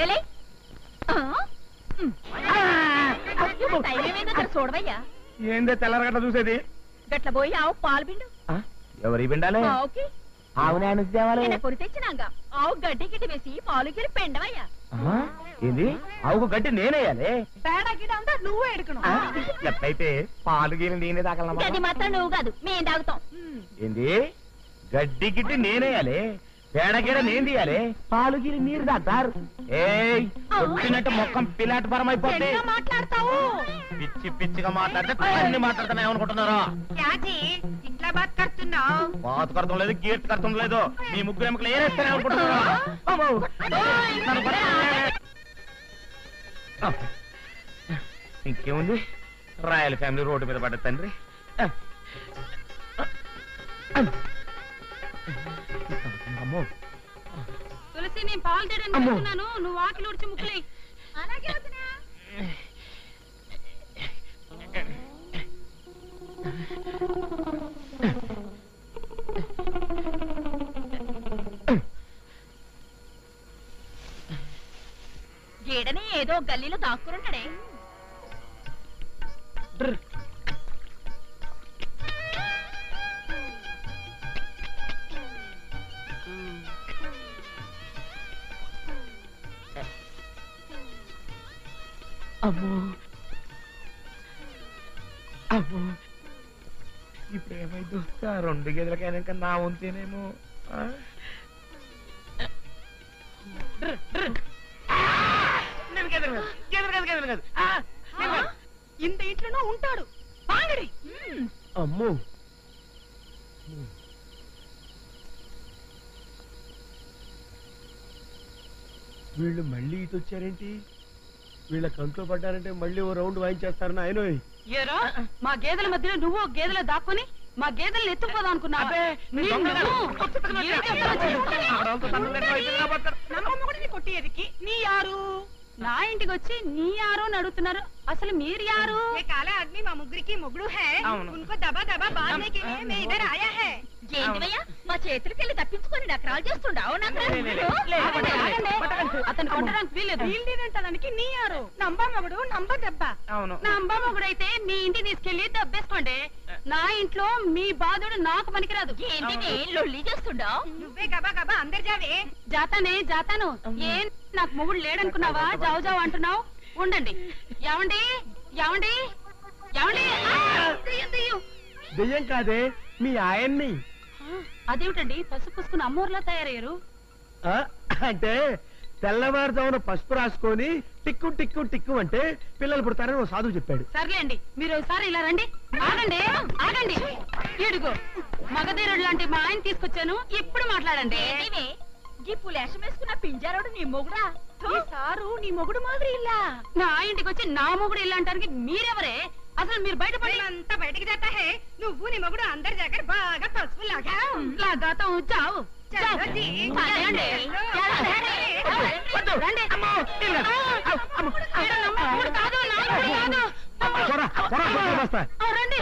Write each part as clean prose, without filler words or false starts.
లేలే చూడవయ్యా. ఏందే తెల్లరగట్ట చూసేది? గట్ల పోయి ఆవు పాలు పిండు. ఎవరి పిండాలి? ఆవుకి ఆవునే తేవాలి. పొరి తెచ్చినాక ఆవు గడ్డి గిడ్డి వేసి పాలు గిరి పెండవయ్యా. ఏంది ఆవుకు గడ్డి నేనేయాలి? పేడ గిడ్డ అంతా నువ్వు ఎడుకును. ఎట్లయితే పాలు గిరి నేనే తాగలమా? గడ్డి మాత్రం నువ్వు కాదు, మేము తాగుతాం. ఏంది గడ్డి గిడ్డి నేనేయాలి, పేడగీడ నేను తీయాలి, పాలు గిరి నీరు తాగుతారు. ఏట్టు మొక్కం పిల్లాట పరం అయిపోతే మాట్లాడతావు. పిచ్చి పిచ్చిగా మాట్లాడితే అన్ని మాట్లాడుతున్నా ఏమనుకుంటున్నారా? ఇట్లా బాత్ కడుతున్నావు. బాత్ కడతం లేదు, గీర్తి కడతం లేదు. మీ ముగ్గురు ఎముకలు ఏరేస్తానే అనుకుంటున్నారా? ఇంకేముంది, రాయల్ ఫ్యామిలీ రోడ్డు మీద పడ్డ తండ్రి. అమ్మో తులసి, నేను పాలు తీయడానికి నువ్వు వాకిలు ఉడిచి ముక్కులే. అలాగే గేడని ఏదో గల్లీలో దాక్కురుంటాడే. అమ్మో అమ్మో, ఇప్పుడు ఏమైందో రెండు గేదెలకైనా నా వంతేనేమో. ఇంత ఇంట్లోనూ ఉంటాడు. అమ్మో వీళ్ళు మళ్ళీ ఇటు వచ్చారేంటి? వీళ్ళ కంట్లో పడ్డారంటే మళ్ళీ ఓ రౌండ్ వాయించేస్తారని ఆయన. ఏరా, మా గేదెల మధ్యలో నువ్వు గేదెల దాక్కుని మా గేదెల్ని ఎత్తుకుపోదాం అనుకున్నా. కొట్టేదికి నీ యారు? నా ఇంటికి వచ్చి నీ యారు అని అడుగుతున్నారు. అసలు మీరు యారు? కాలే ఆద్మీ మా ముగ్గురికి మొగుడు హై. ఉनको దబా దబా బాధనే కే లియే मैं इधर आया है. ఏంటివయ్యా, మా చేతులకెళ్ళి తప్పించుకొని నకరాలు చేస్తుండావు. అతను కొట్టడానికి వీల్లేదు. వీల్లేదంటానికి నీ యారు? నంబా మొగుడు నంబా దెబ్బ. నంబా మొగుడు అయితే మీ ఇంటికి తీసుకెళ్లి దెబ్బేసుకోండి. నా ఇంట్లో మీ బాధుడు నాకు పనికిరాదు. ఏంటి లొల్లి చేస్తుండావు? నువ్వే గబా గబా అందరు జావే. జాతాను. ఏం నాకు మొగుడు లేడనుకున్నావా? జావు జావు అంటున్నావు. ఉండండి. ఏమండి ఏమండి ఏమండి? దెయ్యం కాదే, మీ ఆయన్ని. అదేమిటండి పసుపు పూసుకుని అమ్మోర్లా తయారయ్యారు? అంటే తెల్లవారుజామున పసుపు రాసుకొని టిక్కు టిక్కు టిక్కు అంటే పిల్లలు పుడతారని ఓ సాధువు చెప్పాడు. సర్లేండి, మీరు ఒకసారి ఇలా రండి. ఆగండి ఆగండి. ఇడుగో మగధీరుడు లాంటి మా ఆయన తీసుకొచ్చాను. ఇప్పుడు మాట్లాడండి. ఇప్పుడు లేషం వేసుకున్న పింజారోడు నీ మొగుడా? సారు నీ మొగుడు మాదిరి ఇల్లా. నా ఇంటికి వచ్చి నా మొగుడు ఇల్లా అంటానికి మీరెవరే? అసలు మీరు బయటపడి అంతా బయటకి చేస్తా హే. నువ్వు నీ మొగుడు అందరి దగ్గర బాగా పసుపు లాగాతావు. చావు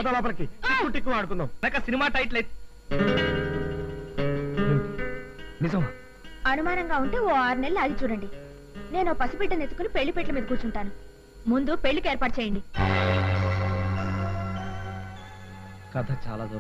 లోపలికి టిక్కు టిక్కు ఆడుకుందాం. సినిమా టైటిల్ నిజమా? అనుమానంగా ఉంటే ఓ 6 నెలలు ఆగి చూడండి. నేను పసిబిడ్డను ఎత్తుకుని పెళ్లి పెట్ల మీద కూర్చుంటాను. ముందు పెళ్లికి ఏర్పాటు చేయండి. కథ చాలా